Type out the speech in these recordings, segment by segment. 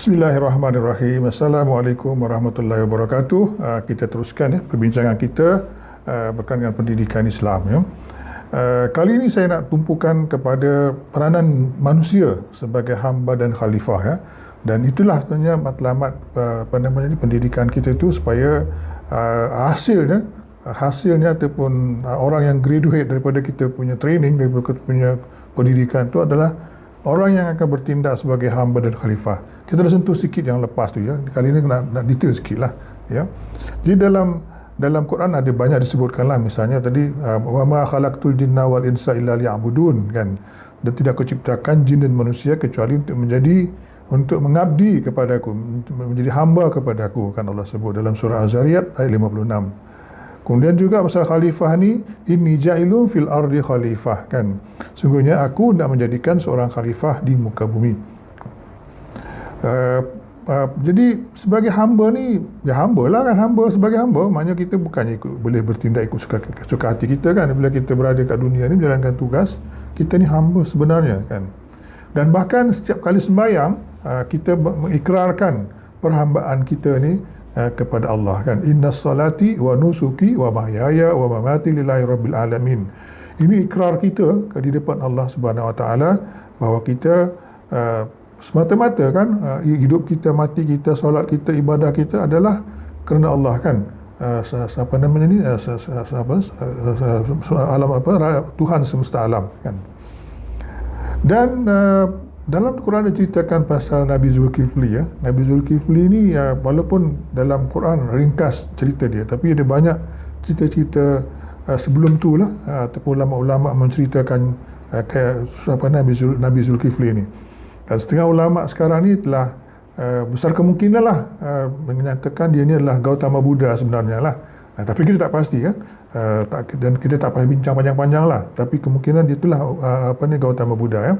Bismillahirrahmanirrahim. Assalamualaikum warahmatullahi wabarakatuh. Kita teruskan perbincangan kita berkaitan dengan pendidikan Islam. Kali ini saya nak tumpukan kepada peranan manusia sebagai hamba dan khalifah. Dan itulah sebenarnya matlamat pendidikan kita itu, supaya hasilnya ataupun orang yang graduate daripada kita punya training, daripada kita punya pendidikan itu adalah orang yang akan bertindak sebagai hamba dan khalifah. Kita dah sentuh sikit yang lepas tu ya. Kali ini nak detail sikit lah ya. Jadi dalam Quran ada banyak disebutkan lah. Misalnya tadi wa ma khalaqtul jinna wal insa illa liya'budun kan. Dan tidak aku ciptakan jin dan manusia kecuali untuk mengabdi kepadaku, menjadi hamba kepadaku, kan Allah sebut dalam surah Az-Zariyat ayat 56. Kemudian juga pasal khalifah ni, inni ja'ilun fil ardi khalifah kan. Sungguhnya aku nak menjadikan seorang khalifah di muka bumi. Jadi sebagai hamba ni, ya hamba lah kan, hamba sebagai hamba, maknanya kita bukannya boleh bertindak ikut suka hati kita kan. Bila kita berada kat dunia ni menjalankan tugas, kita ni hamba sebenarnya kan. Dan bahkan setiap kali sembahyang, kita mengikrarkan perhambaan kita ni kepada Allah kan. Innas salati wa nusuki wa mahyaya wa mamati lillahi rabbil alamin. Ini ikrar kita di depan Allah Subhanahu wa taala bahawa kita semata-mata kan, hidup kita, mati kita, solat kita, ibadah kita adalah kerana Allah kan. Apa namanya ni, alam apa, Tuhan semesta alam kan. Dan dalam Quran diceritakan pasal Nabi Zulkifli ya. Nabi Zulkifli ni walaupun dalam Quran ringkas cerita dia, tapi ada banyak cerita-cerita sebelum tu lah, ataupun ulama-ulama menceritakan Nabi Zulkifli ni. Dan setengah ulama sekarang ni telah besar kemungkinan lah menyatakan dia ni adalah Gautama Buddha sebenarnya lah. Tapi kita tak pasti kan. Dan kita tak payah bincang panjang-panjang lah. Tapi kemungkinan dia itulah Gautama Buddha ya.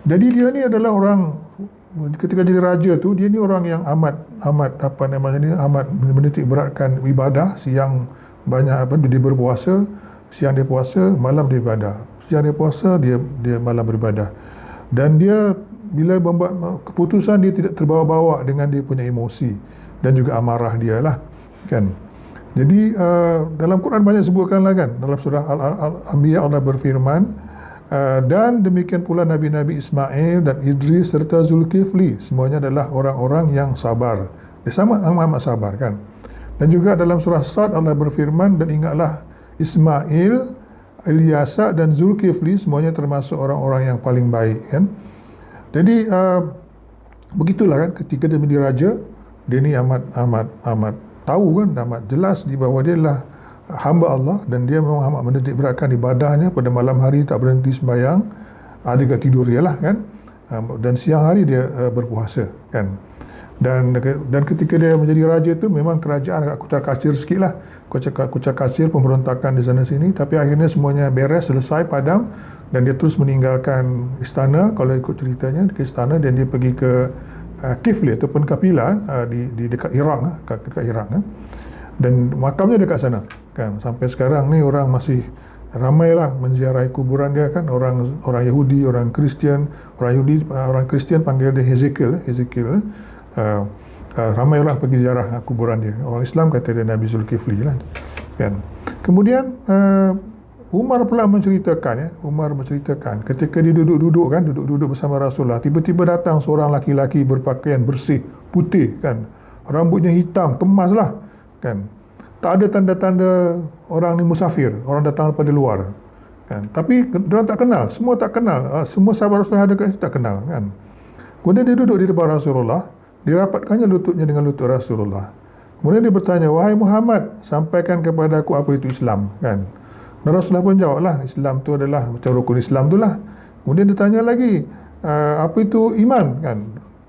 Jadi dia ni adalah orang, ketika jadi raja tu, dia ni orang yang amat menitik beratkan ibadah. Siang banyak dia berpuasa, siang dia puasa, malam dia ibadah. Siang dia puasa, dia malam beribadah. Dan dia bila membuat keputusan, dia tidak terbawa-bawa dengan dia punya emosi dan juga amarah dia lah kan. Jadi dalam Quran banyak sebutkan lah kan, dalam surah Al-Anbiya Allah berfirman, dan demikian pula Nabi-Nabi Ismail dan Idris serta Zulkifli, semuanya adalah orang-orang yang sabar. Dia sama amat sabar kan. Dan juga dalam surah Sad Allah berfirman, dan ingatlah Ismail, Ilyasa dan Zulkifli semuanya termasuk orang-orang yang paling baik kan. Jadi begitulah kan, ketika dia menjadi raja, dia ni amat tahu kan, amat jelas di bawah dia adalah hamba Allah, dan dia memang amat menitik beratkan ibadahnya. Pada malam hari tak berhenti sembahyang, ada ke tidur dia lah kan, dan siang hari dia berpuasa kan. Dan ketika dia menjadi raja tu, memang kerajaan agak kucar-kacir sikit lah, kucar-kacir, pemberontakan di sana sini, tapi akhirnya semuanya beres, selesai, padam, dan dia terus meninggalkan istana. Kalau ikut ceritanya ke istana, dan dia pergi ke Kifli ataupun Kapila di dekat Iraq, dekat Iraq dan makamnya dekat sana kan. Sampai sekarang ni orang masih ramailah menziarahi kuburan dia kan. Orang Yahudi, orang Kristian, orang Kristian panggil dia Hezekiel. Ramailah pergi ziarah kuburan dia. Orang Islam kata dia Nabi Zulkifli lah kan. Kemudian Umar pula menceritakan ketika dia duduk bersama Rasulullah, tiba-tiba datang seorang laki-laki berpakaian bersih, putih kan, rambutnya hitam, kemas lah kan. Tak ada tanda-tanda orang ni musafir, orang datang daripada luar kan. Tapi dia tak kenal, semua tak kenal, semua sahabat Rasulullah ada kat situ tak kenal kan. Kemudian dia duduk di depan Rasulullah, dirapatkannya lututnya dengan lutut Rasulullah. Kemudian dia bertanya, wahai Muhammad, sampaikan kepada aku apa itu Islam kan. Dan Rasulullah pun jawablah, Islam tu adalah macam rukun Islam tu lah. Kemudian dia tanya lagi, apa itu iman kan.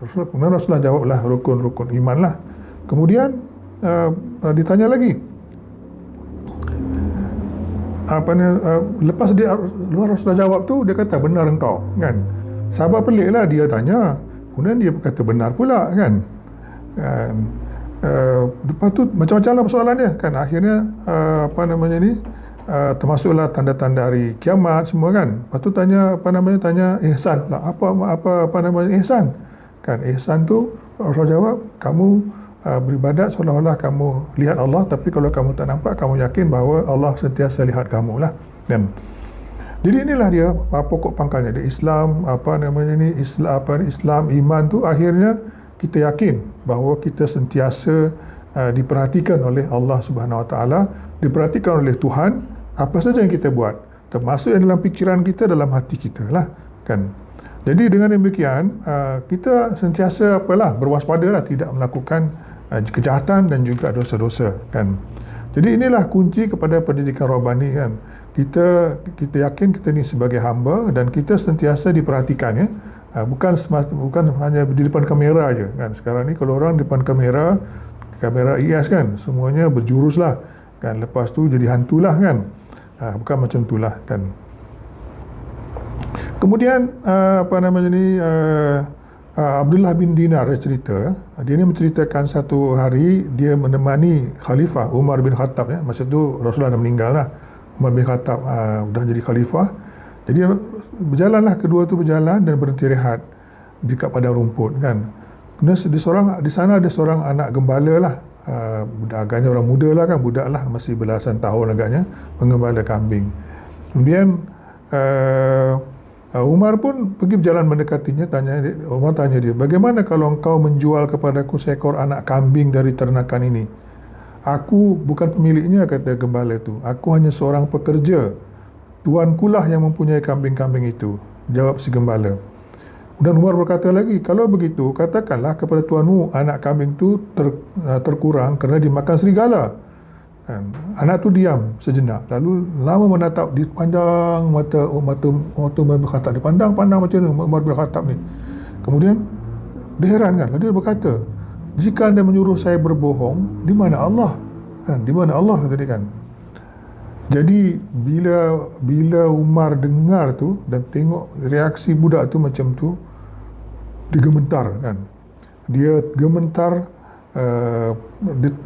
Kemudian Rasulullah jawablah, rukun-rukun iman lah. Kemudian ditanya lagi, lepas Rasulullah jawab tu, dia kata benar engkau kan. Sahabat pelik lah, dia tanya, kemudian dia kata benar pula kan. Lepas tu macam-macam lah persoalan dia kan. Akhirnya termasuklah tanda-tanda hari kiamat semua kan. Lepas tu tanya ihsan pula. Apa ihsan Kan ihsan tu Rasulullah jawab, kamu beribadat seolah-olah kamu lihat Allah, tapi kalau kamu tak nampak, kamu yakin bahawa Allah sentiasa lihat kamu lah. Kan? Jadi inilah dia pokok pangkalnya. Dia Islam, Islam, iman tu akhirnya kita yakin bahawa kita sentiasa diperhatikan oleh Allah Subhanahu Wa Taala, diperhatikan oleh Tuhan apa saja yang kita buat, termasuk yang dalam fikiran kita, dalam hati kita lah. Kan? Jadi dengan demikian kita sentiasa berwaspadalah, tidak melakukan kejahatan dan juga dosa-dosa. Kan? Jadi inilah kunci kepada pendidikan rohani. Kan? Kita yakin kita ni sebagai hamba dan kita sentiasa diperhatikan, ya. Bukan hanya di depan kamera aja. Kan? Sekarang ni kalau orang depan kamera IS kan, semuanya berjurus lah. Kan? Lepas tu jadi hantulah kan. Bukan macam itulah kan. Kemudian Abdullah bin Dinar dia cerita, dia ni menceritakan satu hari dia menemani Khalifah Umar bin Khattab, ya. Masa tu Rasulullah dah meninggal lah. Umar bin Khattab dah jadi khalifah. Jadi berjalanlah, kedua tu berjalan dan berhenti rehat dekat padang rumput kan. Di sana ada seorang anak gembala lah, agaknya orang muda lah kan, budak lah, masih belasan tahun agaknya, mengembala kambing. Kemudian Umar pun pergi berjalan mendekatinya. Umar tanya dia, bagaimana kalau engkau menjual kepadaku seekor anak kambing dari ternakan ini? Aku bukan pemiliknya, kata gembala itu. Aku hanya seorang pekerja. Tuankulah yang mempunyai kambing-kambing itu, jawab si gembala. Dan Umar berkata lagi, kalau begitu katakanlah kepada tuanmu anak kambing itu terkurang kerana dimakan serigala. Kan? Anak tu diam sejenak, lalu lama menatap di pandang mata Umar bin Khattab. Dia pandang macam ni Umar bin Khattab ni. Kemudian dia heran kan, dia berkata, jika anda menyuruh saya berbohong, di mana Allah? Kan? Di mana Allah? Tadi kan. Jadi bila Umar dengar tu dan tengok reaksi budak tu macam tu, dia gementar kan. Dia gementar,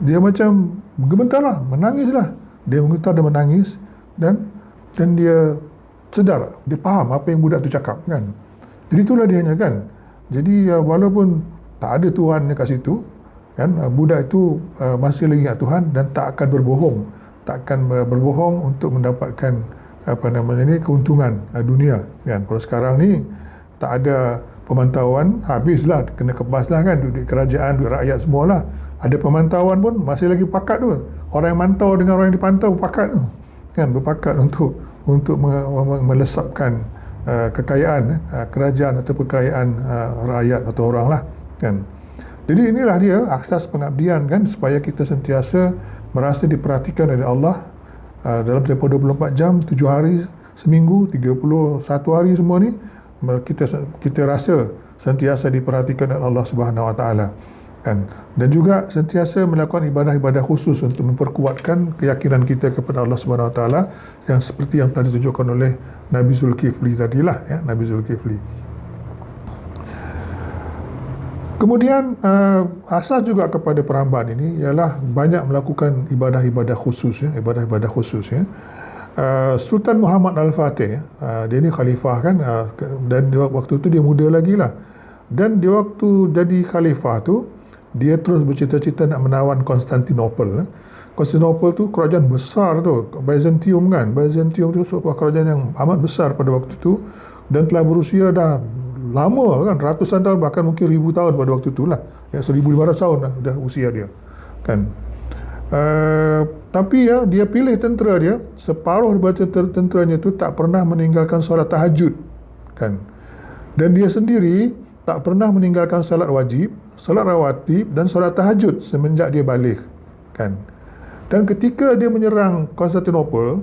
dia macam gementar lah, menangis lah. Dia gementar dan menangis dan dia sedar, dia faham apa yang budak tu cakap kan. Jadi itulah dia hanya kan. Jadi walaupun tak ada Tuhan kat situ kan, budak itu masih lagi ingat Tuhan dan tak akan berbohong untuk mendapatkan keuntungan dunia kan. Kalau sekarang ni tak ada pemantauan, habislah, kena kebaslah kan, duit kerajaan, duit rakyat semualah. Ada pemantauan pun masih lagi pakat tu. Orang yang mantau dengan orang yang dipantau pakat tu kan, berpakat untuk melesapkan kekayaan kerajaan atau kekayaan rakyat atau orang lah kan. Jadi inilah dia asas pengabdian kan, supaya kita sentiasa merasa diperhatikan oleh Allah dalam tempoh 24 jam, 7 hari seminggu, 31 hari semua ni kita rasa sentiasa diperhatikan oleh Allah Subhanahu Wa Taala kan. Dan juga sentiasa melakukan ibadah-ibadah khusus untuk memperkuatkan keyakinan kita kepada Allah Subhanahu Wa Taala, yang seperti yang telah ditunjukkan oleh Nabi Zulkifli tadilah, ya, Nabi Zulkifli. Kemudian asas juga kepada perhambaan ini ialah banyak melakukan ibadah-ibadah khusus, ya, ibadah-ibadah khusus, ya. Sultan Muhammad Al-Fatih, dia ni khalifah kan, dan waktu tu dia muda lagi lah. Dan di waktu jadi khalifah tu, dia terus bercita-cita nak menawan Konstantinopel. Konstantinopel tu kerajaan besar tu, Byzantium kan. Byzantium tu sebuah kerajaan yang amat besar pada waktu tu dan telah berusia dah lama kan, ratusan tahun, bahkan mungkin 1000 tahun pada waktu itulah, ya, 1500 tahun dah usia dia kan. Tapi ya, dia pilih tentera dia, separuh daripada tenteranya tu tak pernah meninggalkan solat tahajud kan. Dan dia sendiri tak pernah meninggalkan solat wajib, solat rawatib dan solat tahajud semenjak dia balik kan. Dan ketika dia menyerang Konstantinopel,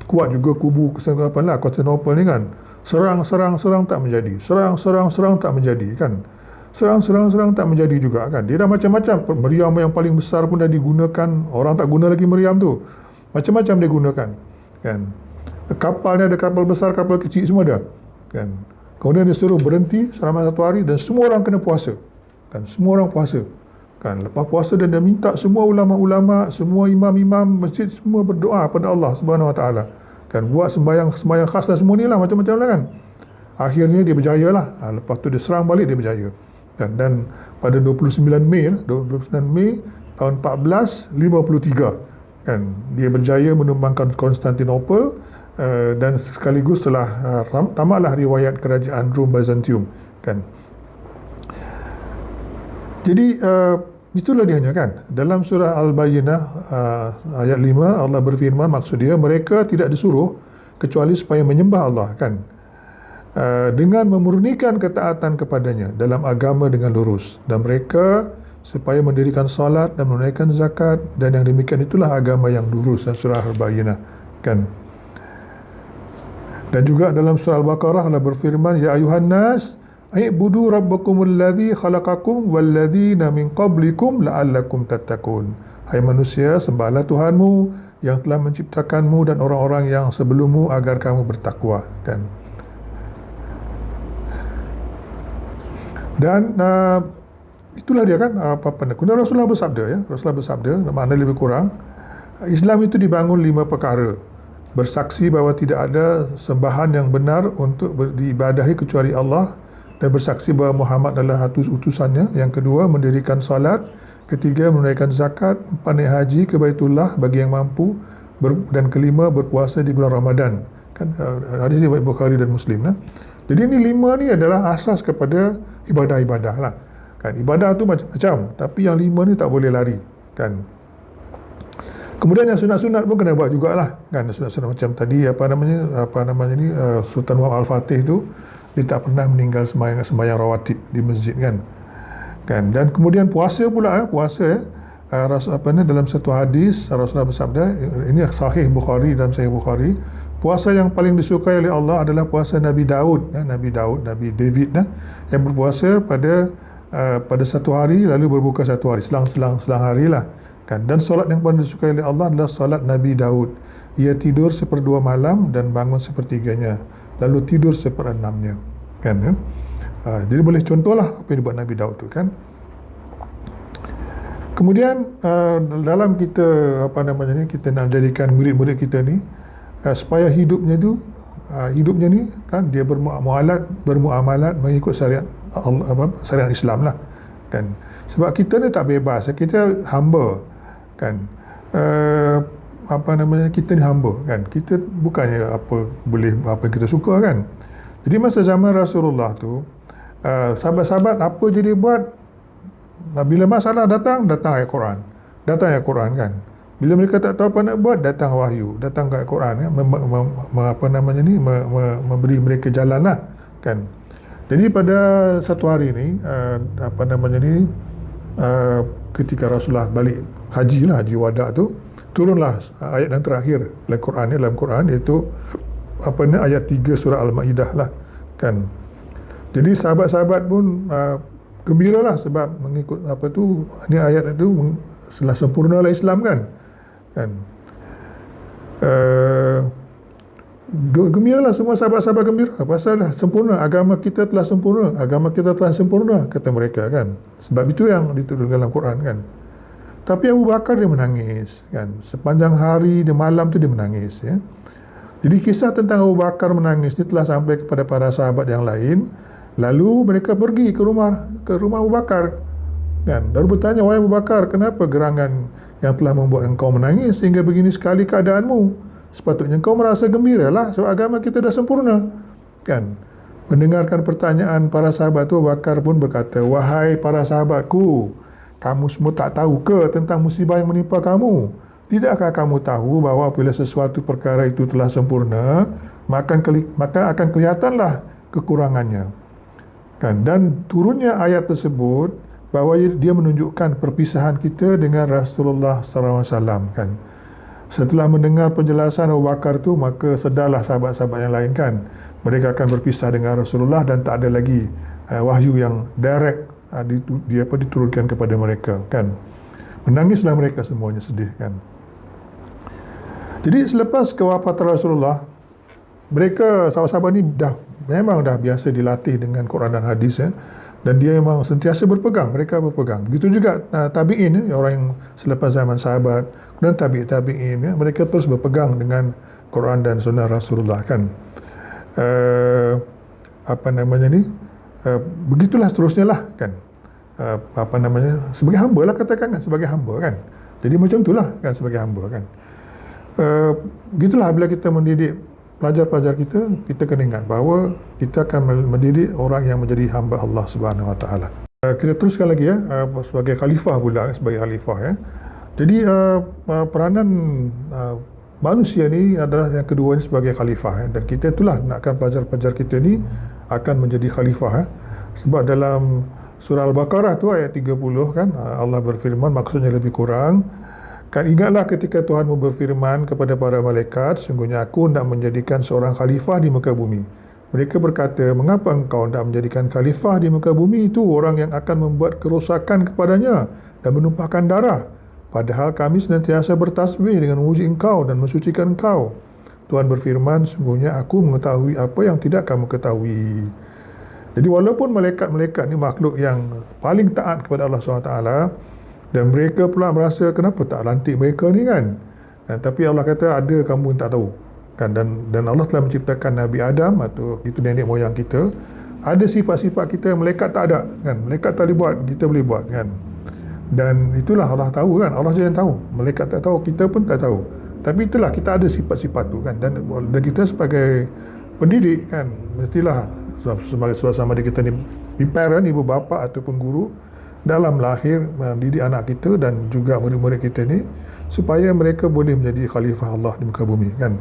kuat juga kubu Konstantinopel ni kan. Serang tak menjadi. Serang tak menjadi kan. Serang tak menjadi juga kan. Dia dah macam-macam. Meriam yang paling besar pun dah digunakan. Orang tak guna lagi meriam tu. Macam-macam dia gunakan kan. Kapalnya ada kapal besar, kapal kecil semua ada kan. Kemudian dia suruh berhenti selama 1 hari dan semua orang kena puasa kan. Semua orang puasa kan. Lepas puasa dan dia minta semua ulama-ulama, semua imam-imam masjid semua berdoa pada Allah Subhanahu Wa Taala kan, buat sembahyang khas dan semua ni lah, macam-macam lah kan. Akhirnya dia berjaya lah. Lepas tu dia serang balik, dia berjaya Dan pada 29 Mei tahun 1453 kan, dia berjaya menumbangkan Konstantinopel, dan sekaligus telah tamatlah riwayat kerajaan Rom Byzantium kan. Jadi itulah dia kan. Dalam surah Al-Bayyinah ayat 5 Allah berfirman, maksud dia mereka tidak disuruh kecuali supaya menyembah Allah kan, dengan memurnikan ketaatan kepadanya dalam agama dengan lurus, dan mereka supaya mendirikan salat dan menunaikan zakat, dan yang demikian itulah agama yang lurus. Dan surah Al-Bayyinah kan. Dan juga dalam surah Al-Baqarah Allah berfirman, ya ayuhan nas i'budu rabbakumul ladzi khalaqakum wal ladzina min qablikum la'allakum tattaqun. Hai manusia, sembahlah Tuhanmu yang telah menciptakanmu dan orang-orang yang sebelummu agar kamu bertakwa kan. Dan itulah dia kan kemudian Rasulullah bersabda, makna lebih kurang, Islam itu dibangun 5 perkara. Bersaksi bahawa tidak ada sembahan yang benar untuk diibadahi kecuali Allah, dan bersaksi bahawa Muhammad adalah utusannya. Yang kedua, mendirikan salat. Ketiga, menunaikan zakat. 4, naik haji ke Baitullah bagi yang mampu. Dan kelima, berpuasa di bulan Ramadan. Kan hadis riwayat Bukhari dan Muslim lah. Jadi ini 5 ni adalah asas kepada ibadah-ibadah lah. Kan ibadah tu macam-macam, tapi yang 5 ni tak boleh lari kan. Kemudian yang sunat-sunat pun kena buat jugalah kan. Sunat-sunat macam tadi Sultan Muhammad Al-Fatih tu, dia tak pernah meninggal sembahyang rawatib di masjid kan. Dan kemudian puasa pula dalam satu hadis Rasulullah bersabda, ini sahih Bukhari, dalam sahih Bukhari, puasa yang paling disukai oleh Allah adalah puasa Nabi Daud, Nabi David yang berpuasa pada satu hari lalu berbuka satu hari, selang hari lah kan. Dan solat yang paling disukai oleh Allah adalah solat Nabi Daud. Ia tidur 1/2 malam dan bangun 1/3-nya, lalu tidur 1/6-nya kan. Jadi boleh contohlah apa yang dibuat Nabi Daud tu kan. Kemudian dalam kita kita nak jadikan murid-murid kita ni supaya hidupnya ni kan, dia bermuamalat mengikut syariat syariat Islam lah kan. Sebab kita ni tak bebas, kita hamba kan. Kita ni hamba kan. Kita bukannya boleh apa yang kita suka kan. Jadi masa zaman Rasulullah tu, sahabat-sahabat apa je dia buat, bila masalah datang ayat Quran kan. Bila mereka tak tahu apa nak buat, datang wahyu, datang ayat Quran kan, memberi mereka jalan lah kan. Jadi pada satu hari ni ketika Rasulullah balik haji wada tu, turunlah ayat yang terakhir dalam Quran iaitu ayat 3 surah Al-Maidah lah kan. Jadi sahabat-sahabat pun gembiralah sebab mengikut ni ayat itu telah sempurnalah Islam kan. Gembiralah semua sahabat-sahabat, gembira pasal sempurna, agama kita telah sempurna kata mereka kan. Sebab itu yang diturunkan dalam Quran kan. Tapi Abu Bakar dia menangis kan, sepanjang hari dan malam tu dia menangis ya. Jadi kisah tentang Abu Bakar menangis ni telah sampai kepada para sahabat yang lain. Lalu mereka pergi ke rumah Abu Bakar kan. Lalu bertanya, wahai Abu Bakar, kenapa gerangan yang telah membuat engkau menangis sehingga begini sekali keadaanmu? Sepatutnya engkau merasa gembiralah sebab agama kita dah sempurna kan. Mendengarkan pertanyaan para sahabat tu, Abu Bakar pun berkata, wahai para sahabatku, kamu semua tak tahu ke tentang musibah yang menimpa kamu? Tidakkah kamu tahu bahawa apabila sesuatu perkara itu telah sempurna, maka akan kelihatanlah kekurangannya kan. Dan turunnya ayat tersebut bahawa dia menunjukkan perpisahan kita dengan Rasulullah SAW kan. Setelah mendengar penjelasan Abu Bakar tu, maka sedarlah sahabat-sahabat yang lain kan, mereka akan berpisah dengan Rasulullah dan tak ada lagi wahyu yang direct diturunkan kepada mereka kan. Menangislah mereka semuanya, sedih kan. Jadi selepas kewafatan Rasulullah, mereka sahabat-sahabat ni memang dah biasa dilatih dengan Quran dan hadis ya. Dan dia memang sentiasa mereka berpegang. Begitu juga tabi'in orang yang selepas zaman sahabat dan tabi'in ya, mereka terus berpegang dengan Quran dan sunnah Rasulullah kan. Begitulah seterusnya lah kan. sebagai hamba lah, katakan kan, sebagai hamba kan. Jadi macam itulah kan, sebagai hamba kan. Gitulah bila kita mendidik pelajar-pelajar kita, kita kena ingat bahawa kita akan mendidik orang yang menjadi hamba Allah Subhanahu Wa Taala. Kita teruskan lagi ya, sebagai khalifah pula, sebagai khalifah ya. Jadi peranan manusia ni adalah yang kedua ni sebagai khalifah ya. Dan kita itulah nakkan pelajar-pelajar kita ni akan menjadi khalifah ya. Sebab dalam surah Al-Baqarah tu ayat 30 kan, Allah berfirman, maksudnya lebih kurang kan, ingatlah ketika Tuhanmu berfirman kepada para malaikat, sungguhnya aku hendak menjadikan seorang khalifah di muka bumi. Mereka berkata, mengapa engkau hendak menjadikan khalifah di muka bumi itu orang yang akan membuat kerosakan kepadanya dan menumpahkan darah? Padahal kami senantiasa bertasbih dengan memuji engkau dan mensucikan engkau. Tuhan berfirman, sungguhnya aku mengetahui apa yang tidak kamu ketahui. Jadi walaupun malaikat-malaikat ni makhluk yang paling taat kepada Allah SWT, dan mereka pula merasa kenapa tak lantik mereka ni kan, tapi Allah kata ada kamu yang tak tahu kan. Dan Allah telah menciptakan Nabi Adam, atau itu nenek moyang kita, ada sifat-sifat kita yang malaikat tak ada kan. Malaikat tak boleh buat, kita boleh buat kan. Dan itulah Allah tahu kan, Allah saja yang tahu, malaikat tak tahu, kita pun tak tahu. Tapi itulah kita ada sifat-sifat tu kan. Dan kita sebagai pendidik kan, mestilah sama ada kita ni parent, ibu bapa ataupun guru, dalam lahir mendidik anak kita dan juga murid-murid kita ni supaya mereka boleh menjadi khalifah Allah di muka bumi kan.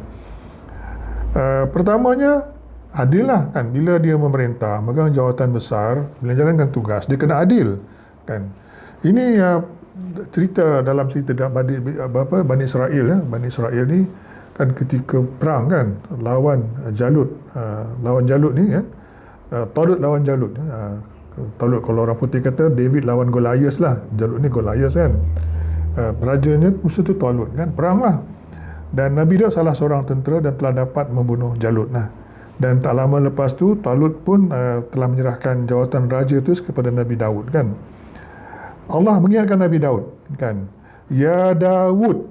Pertamanya adil lah kan. Bila dia memerintah, megang jawatan besar, menjalankan tugas, dia kena adil kan. Ini cerita dalam cerita Bani Israel ya. Bani Israel ni kan ketika perang kan lawan Jalut, ni kan, Talut lawan Jalut. Talut, kalau orang putih kata David lawan Goliath lah, Jalut ni Goliath kan. Rajanya musuh tu Talut kan, perang lah. Dan Nabi Daud salah seorang tentera dan telah dapat membunuh Jalut lah. Dan tak lama lepas tu Talut pun telah menyerahkan jawatan raja tu kepada Nabi Daud kan. Allah mengingatkan Nabi Daud kan, ya Daud,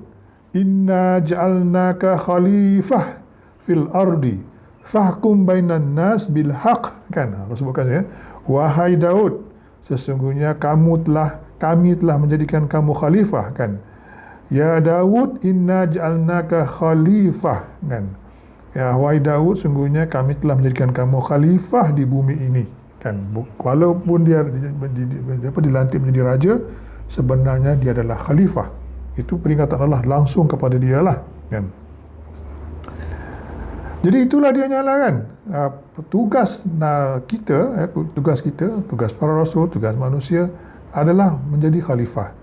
inna ja'alnaka khalifah fil ardi fahkum bainan nas bil haq kan. Allah sebutkan ya, wahai Daud, sesungguhnya kami telah menjadikan kamu khalifah kan. Ya Daud, inna ja'alnaka khalifah kan. Ya wahai Daud, sungguhnya kami telah menjadikan kamu khalifah di bumi ini kan. Walaupun dia dilantik menjadi raja, sebenarnya dia adalah khalifah. Itu peringatan Allah langsung kepada dia lah kan. Jadi itulah dia nyala kan. Tugas kita, tugas para rasul, tugas manusia adalah menjadi khalifah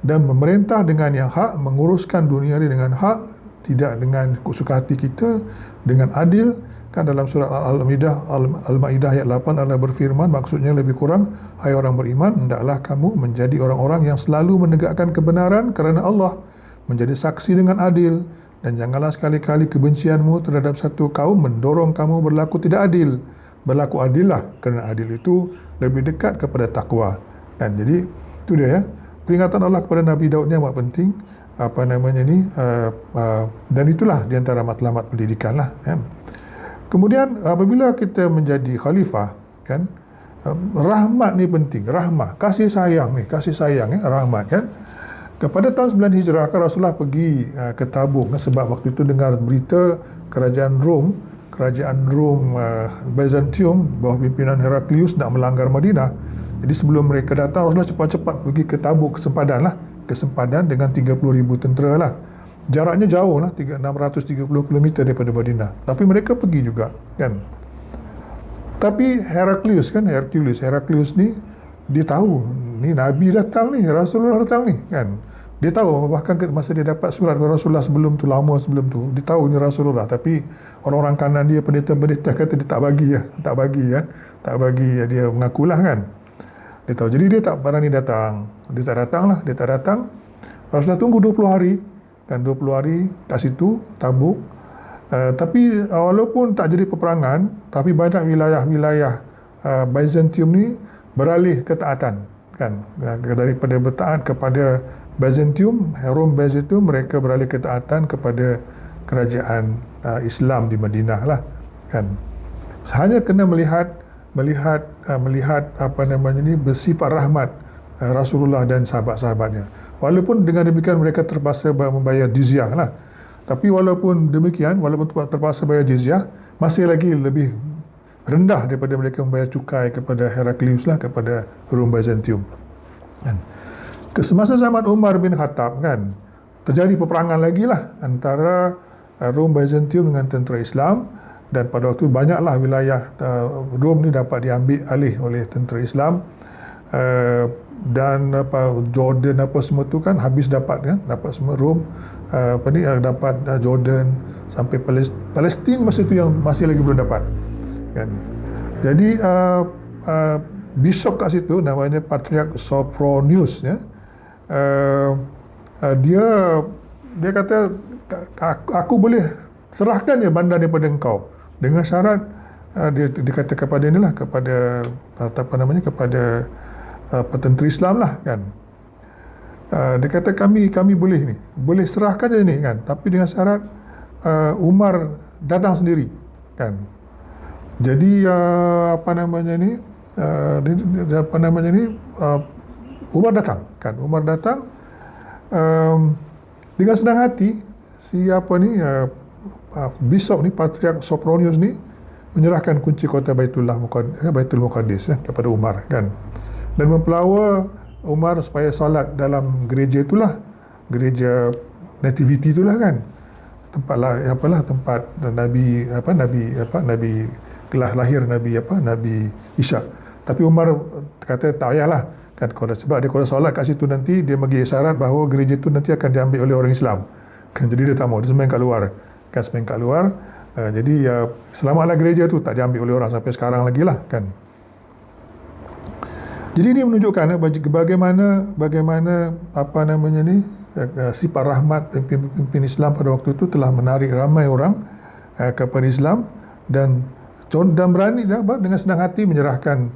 dan memerintah dengan yang hak, menguruskan dunia ini dengan hak, tidak dengan suka hati kita, dengan adil kan. Dalam surah Al-Maidah ayat 8 Allah berfirman, maksudnya lebih kurang, hai orang beriman, hendaklah kamu menjadi orang-orang yang selalu menegakkan kebenaran kerana Allah, menjadi saksi dengan adil, dan janganlah sekali-kali kebencianmu terhadap satu kaum mendorong kamu berlaku tidak adil. Berlaku adillah, kerana adil itu lebih dekat kepada takwa kan. Jadi itu dia ya, peringatan Allah kepada Nabi Daud ni amat penting, dan itulah di antara matlamat pendidikan lah kan. Kemudian apabila kita menjadi khalifah kan, rahmat ni penting, rahmat, kasih sayang ya, rahmat kan. Pada tahun 9 Hijrah kan Rasulullah pergi ke Tabuk sebab waktu itu dengar berita kerajaan Rom Byzantium bawah pimpinan Heraklius nak melanggar Madinah. Jadi sebelum mereka datang, Rasulullah cepat-cepat pergi ke Tabuk ke sempadan dengan 30,000 tentera lah. Jaraknya jauh lah, 630 km daripada Madinah. Tapi mereka pergi juga kan. Tapi Heraklius ni dia tahu ni Nabi datang ni, Rasulullah datang ni kan. Dia tahu, bahkan masa dia dapat surat dari Rasulullah sebelum tu, dia tahu ni Rasulullah. Tapi orang-orang kanan dia, pendeta-pendeta kata dia tak bagi, dia mengakulah kan. Dia tahu, jadi dia tak berani datang. Dia tak datang. Rasulullah tunggu 20 hari kan, 20 hari kat situ Tabuk. Tapi walaupun tak jadi peperangan, tapi banyak wilayah Byzantium ni beralih ketaatan kan, daripada bertaat kepada Byzantium, Rom Byzantium, mereka beralih ketaatan kepada kerajaan Islam di Madinah lah kan. Hanya kena melihat bersifat rahmat Rasulullah dan sahabat-sahabatnya. Walaupun dengan demikian mereka terpaksa membayar jizyah lah. Tapi walaupun demikian, walaupun terpaksa bayar jizyah, masih lagi lebih rendah daripada mereka membayar cukai kepada Heraklius lah, kepada Rom Byzantium. Kan? Semasa zaman Umar bin Khattab kan, terjadi peperangan lagi lah antara Rom Byzantium dengan tentera Islam, dan pada waktu banyaklah wilayah Rom ni dapat diambil alih oleh tentera Islam, dan Jordan semua tu kan habis dapat semua Rom, dapat Jordan sampai Palestin masa tu yang masih lagi belum dapat kan. Jadi bishop kat situ namanya Patriarch Sophronius ya. Dia kata, aku boleh serahkan bandar daripada engkau dengan syarat, dia kata kepada inilah, kepada kepada petentera Islam lah kan. Dia kata kami boleh serahkan je ni kan, tapi dengan syarat Umar datang sendiri kan. Jadi Umar datang kan. Umar datang dengan senang hati. Bishop ni, Patriarch Sophronius ni, menyerahkan kunci kota Baitul Muqaddis kepada Umar kan, dan mempelawa Umar supaya solat dalam gereja itulah, gereja Nativity itulah kan, tempat Nabi lahir Nabi Isa. Tapi Umar kata tak payahlah kan, sebab dia kalau solat kat situ nanti dia bagi isyarat bahawa gereja itu nanti akan diambil oleh orang Islam kan. Jadi dia tak mau, dia sembahyang kat luar. Jadi selamatlah gereja tu tak diambil oleh orang sampai sekarang lagi lah kan. Jadi ini menunjukkan bagaimana sifat rahmat pemimpin Islam pada waktu itu telah menarik ramai orang kepada Islam, dan berani dengan senang hati menyerahkan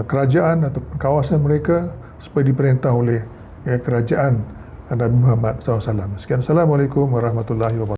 kerajaan atau kawasan mereka supaya diperintah oleh kerajaan Nabi Muhammad SAW. Sekian, Assalamualaikum warahmatullahi wabarakatuh.